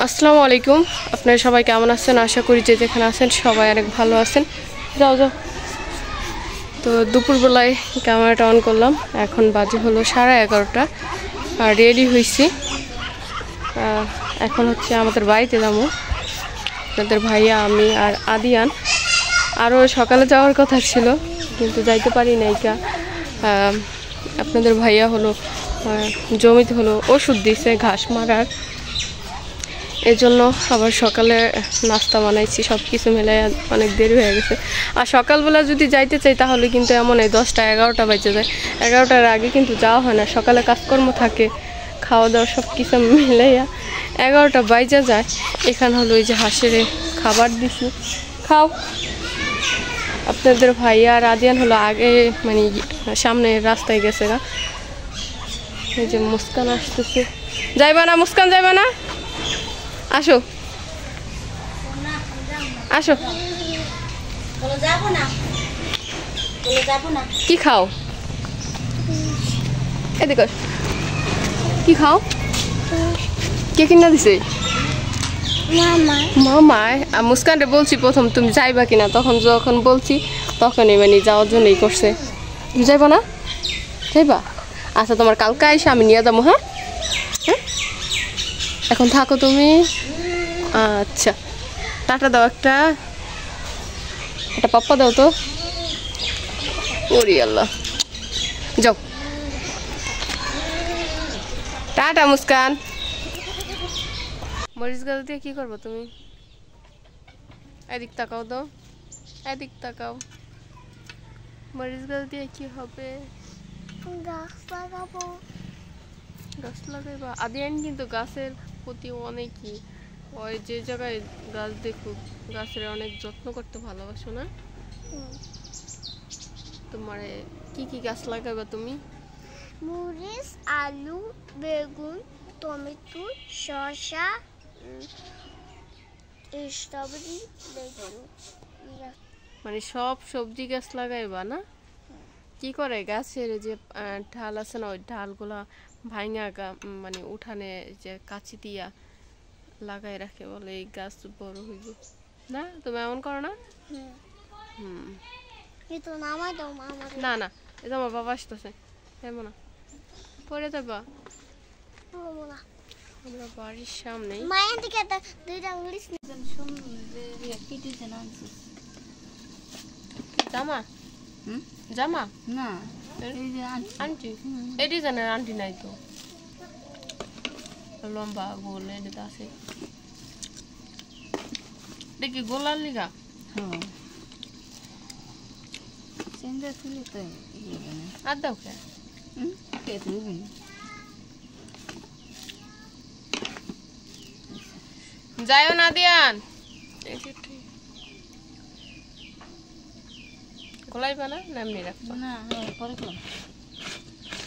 আসসালামু আলাইকুম, আপনারা সবাই কেমন আছেন? আশা করি যে যেখানে আছেন সবাই অনেক ভালো আছেন। যাও যাও। তো দুপুরবেলায় ক্যামেরাটা অন করলাম, এখন বাজে হলো 11:30 আর রেডি হয়েছি। এখন হচ্ছে আমাদের বাড়িতে যাবো। আপনাদের ভাইয়া, আমি আর আদিয়ান। আরও সকালে যাওয়ার কথা ছিল কিন্তু যাইতে পারি নাই। আপনাদের ভাইয়া হলো জমিতে হলো ওষুধ দিয়েছে ঘাস মারার, এজন্য আবার সকালে নাস্তা বানাইছি। সব কিছু মিলে অনেক দেরি হয়ে গেছে। আর সকালবেলা যদি যাইতে চাই তাহলে কিন্তু এমন এই 10টা-11টা বাজে যায়। 11টার আগে কিন্তু যাওয়া হয় না, সকালে কাজকর্ম থাকে, খাওয়া দাওয়া সব কিছু মিলাইয়া 11টা বাজে যায়। এখানে হলো ওই যে হাঁসের খাবার দিছি, খাও। আপনাদের ভাইয়া আর আদিয়ান হলো আগে মানে সামনে রাস্তায় গেছে না। এই যে মুস্কান আসতেছে। যাইবা না মুস্কান, যাইবা না? আসো আসো। কি খাও? এদিকে কি খাও? কে কিনা দিছে? মামা। মুস্কানরে বলছি প্রথম তুমি যাইবা কিনা, তখন যখন বলছি তখনই মানে যাওয়ার জন্যই করছে। তুমি যাইবা না? যাইবা? আচ্ছা, তোমার কালকে এসে আমি নিয়ে যাবো। হ্যাঁ হ্যাঁ, এখন থাকো তুমি। আচ্ছা, টাটা দাও। একটা পাপ্পা দাও তো। ওরে আল্লাহ, যাও। টাটা মুস্কান। মরিচ গাছ দিয়ে কি করবো তুমি? এদিক তাকাও তো, এদিক তাকাও। মরিচ গাছ দিয়ে কি হবে? গাছ লাগাবো। গাছ লাগাইবা? আদিয়ান কিন্তু গাছের প্রতি অনেকই, ওই যে জায়গায় গাছ দেখুক গাছের অনেক যত্ন করতে ভালোবাসো না? তোমার কি কি গাছ লাগাইবা তুমি? মরিচ, আলু, বেগুন, টমেটো, শসা, স্ট্রবেরি, মানে সব সবজি গাছ লাগাইবা না? কি করে গাছের যে ঢাল আছে না, ওই ঢালগুলা ভাঙা মানে উঠানে যে কাঁচি দিয়া লাগাই রাখে, বলে এই গাছ বড় হইব না? তুমি এমন করো না? না না, এই যে আমার বাবা আসতেছে, এমন না পরে যাবা। আমরা বাড়ির সামনে জামা জামা না আন্টি, এই ডিজাইনের আন্টি নাই তো, লম্বা গোল এটা আছে। দেখি গোলার লিগা। আর দাও কে যাইও না দিয়ান, গোলাইবা না? এমনি রাখবো না, পরে করলাম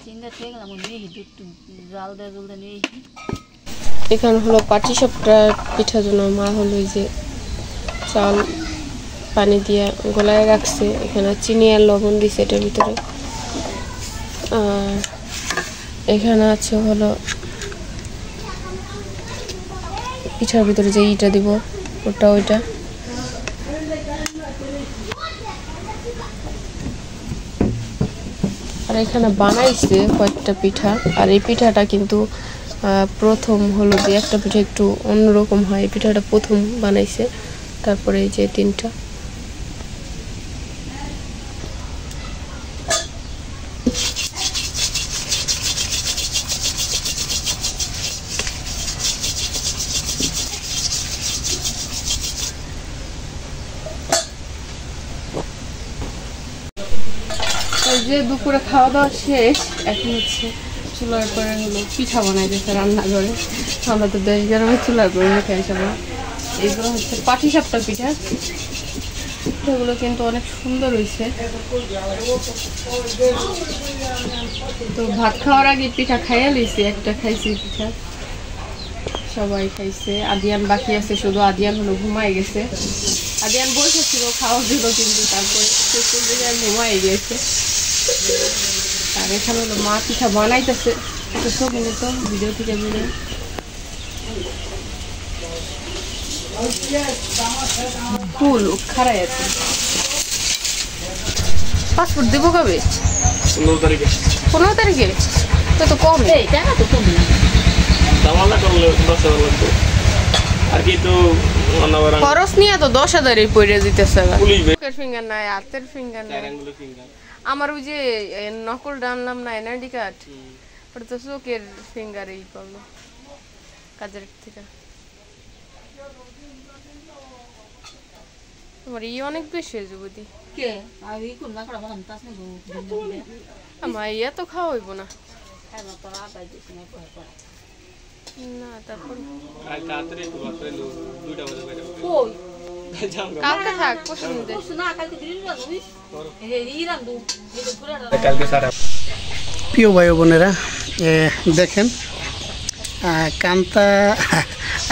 চিন্তা থেকে গেলাম। জাল দেয় জল দেয় নিয়ে। এখানে হলো পাটি সাপটা পিঠার জন্য মা হলো এই যে চাল পানি দিয়ে গলায় রাখছে। এখানে চিনি আর লবণ দিছে এটার ভিতরে। এখানে আছে হলো পিঠার ভিতরে যে ইটা দিব, ওটা ওইটা। আর এখানে বানাইছে কয়েকটা পিঠা। আর এই পিঠাটা কিন্তু প্রথম হলো যে একটা পিঠা একটু অন্যরকম হয়, এই পিঠাটা প্রথম বানাইছে। তারপরে এই যে 3টা। এই যে দুপুরে খাওয়া দাওয়া শেষ, এখন হচ্ছে চুলার পরে হলো পিঠা বানাই দিয়েছে রান্নাঘরে। আমরা তো দেশ গ্রামে চুলার পরে খাই সবাই। এগুলো হচ্ছে পাটি সাপটা পিঠা। পিঠাগুলো কিন্তু অনেক সুন্দর হয়েছে। তো ভাত খাওয়ার আগে পিঠা খাইয়া লইছি, একটা খাইছি পিঠা, সবাই খাইছে। আদিয়ান বাকি আছে, শুধু আদিয়ান হলো ঘুমাই গেছে। আদিয়ান বসেছিল খাওয়ার জন্য, কিন্তু তারপরে ঘুমাই গেছে। আর এখানে হলো মা পিঠা বানাইতেছে, তো ভিডিও থেকে বেরোয় ফুল খারাই আছে। পাসপোর্ট দেবো কবে? 15 তারিখে। 15 তারিখে? তো কম। এই টাকা তো কম না। দামালা করলে 10,000 লাগবে। আর কি তো অন্যবার খরচ নিয়ে তো 10,000-ই পড়ে দিতেছে। পুলিশ ফিঙ্গার নাই, হাতের ফিঙ্গার নাই। আঙ্গুলে ফিঙ্গার। আমার ওই যে নকল আনলাম না এনআইডি কার্ড, ওটা তো চোখের ফিঙ্গারেই করলো কাজের থেকে। তোমার অনেক বেশি হয়ে যাবো দি। কে আমি কোন না করা বললাম তাস না গো। আমার তো খাওয়া হইব না। হ্যাঁ তো আবাই দিছ না কই করা। না তারপর কাল তাড়াতাড়ি তো বাসে দুইটা বাজে বাইরে। কই জামগা। কালকে থাক পছন্দ। না কালকে দিন না বুঝিস এই ইরান দু পুরা কালকে সারা। প্রিয় ভাই বোনেরা, দেখেন কান্তা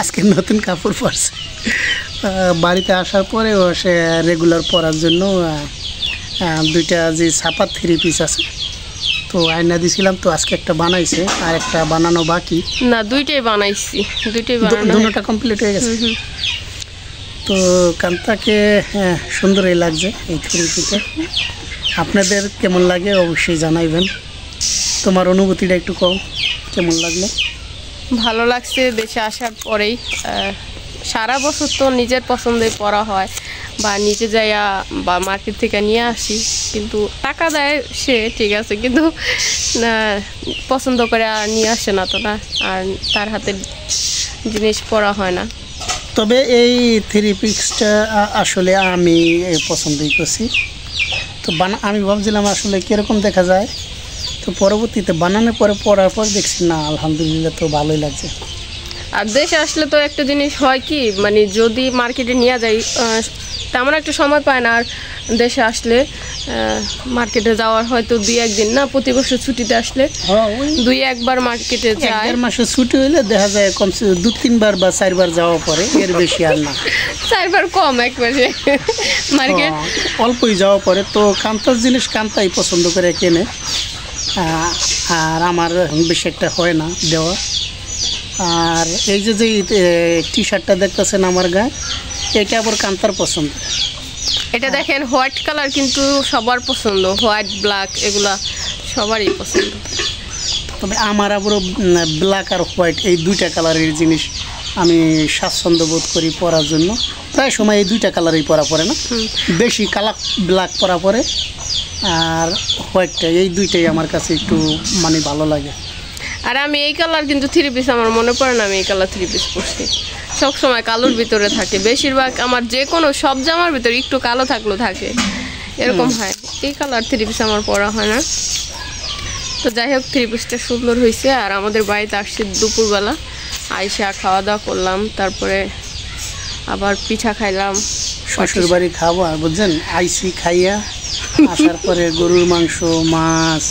আজকে নতুন কাপড় পরছে। বাড়িতে আসার পরেও সে রেগুলার পরার জন্য দুইটা যে ছাপা 3 পিস আছে তো আয়না দিছিলাম, তো আজকে একটা বানাইছে আর একটা বানানো বাকি। না দুইটাই বানাইছি, দুইটাই বানানো। দুটোটা কমপ্লিট হয়ে গেছে। তো কান্তাকে সুন্দরই লাগছে এই 3 পিসে। আপনাদের কেমন লাগে অবশ্যই জানাইবেন। তোমার অনুভূতিটা একটু কম, কেমন লাগলো? ভালো লাগছে দেশে আসার পরেই। সারা বছর তো নিজের পছন্দে পরা হয় বা নিজে যাইয়া বা মার্কেট থেকে নিয়ে আসি, কিন্তু টাকা দেয় সে ঠিক আছে, কিন্তু পছন্দ করে আর নিয়ে আসে না তো না, আর তার হাতের জিনিস পরা হয় না। তবে এই 3 পিসটা আসলে আমি পছন্দই করছি। তো আমি ভাবছিলাম আসলে কীরকম দেখা যায়, তো পরবর্তীতে বানানোর পরে পরার পর দেখছি না আলহামদুলিল্লাহ তো ভালোই লাগছে। আর দেশে আসলে তো একটা জিনিস হয় কি, মানে যদি মার্কেটে নিয়ে যাই তেমন একটা সময় পায় না, আর দেশে আসলে মার্কেটে যাওয়ার হয়তো 2-1 দিন না, প্রতি বছর ছুটিতে আসলে 2-1 বার মার্কেটে যায়। 1-1.5 মাসের ছুটি হইলে দেখা যায় কমসে 2-3 বার বা 4 বার যাওয়া পরে, এর বেশি আর না। 4 বার কম একবারে মার্কেট অল্পই যাওয়া পরে। তো কান্তার জিনিস কান্তাই পছন্দ করে কেনে, আর আমার বেশি একটা হয় না দেওয়া। আর এই যে টি শার্টটা দেখতেছেন আমার গায়ে, এটা আবার কান্তার পছন্দ। এটা দেখেন হোয়াইট কালার, কিন্তু সবার পছন্দ, হোয়াইট ব্ল্যাক এগুলা সবারই পছন্দ। তবে আমার আবারও ব্ল্যাক আর হোয়াইট এই 2টা কালারের জিনিস আমি স্বাচ্ছন্দ্য বোধ করি পরার জন্য। প্রায় সময় এই 2টা কালারই পরা পড়ে না, বেশি কালার ব্ল্যাক পরা পরে আর হোয়াইটটা, এই 2টাই আমার কাছে একটু মানে ভালো লাগে। আর আমি এই কালার কিন্তু 3 পিস আমার মনে পড়ে না আমি এই কালার 3 পিস পরছি। সব সময় কালোর ভিতরে থাকে, বেশিরভাগ আমার যে কোনো সব জামার ভিতরে একটু কালো থাকলেও থাকে, এরকম হয়। এই কালার 3 পিস আমার পরা হয় না। তো যাই হোক 3 পিসটা সুন্দর হয়েছে। আর আমাদের বাড়িতে আসছি দুপুরবেলা, আইসা খাওয়া দাওয়া করলাম, তারপরে আবার পিঠা খাইলাম। শ্বশুর বাড়ি খাবো আর বুঝছেন, আইসি খাইয়া আসার পরে গরুর মাংস, মাছ,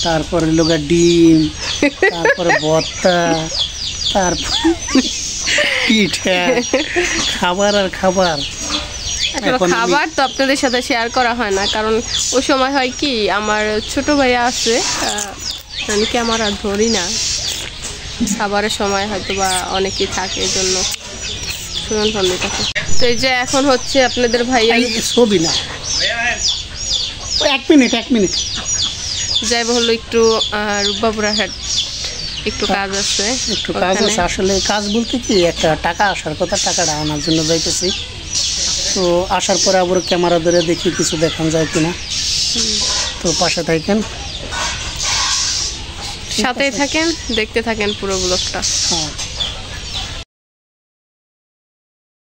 তারপরে লোগা ডিম, তারপরে ভর্তা, তারপরে পিঠা, খাবার আর খাবার। খাবার তো আপনাদের সাথে শেয়ার করা হয় না, কারণ ওই সময় হয় কি আমার ছোট ভাইয়া আছে, আমি কি আমার আর ধরি না, খাবারের সময় হয়তো বা অনেকেই থাকে, এই জন্য শুনুন ফোন থাকে। তো এই যে এখন হচ্ছে আপনাদের ভাইয়া ছবি না, 1 মিনিট যাই হলো একটু রূপবাবুরা হাট, একটু কাজ আছে, একটু কাজ আছে। আসলে কাজ বলতে কি, একটা টাকা আসার কথা, টাকাটা আনার জন্য যাইতেছি। তো আসার পরে আবার ক্যামেরা ধরে দেখি কিছু দেখান যায় কিনা। তো পাশে থাকেন, সাথেই থাকেন, দেখতে থাকেন পুরো ব্লগটা। হ্যাঁ।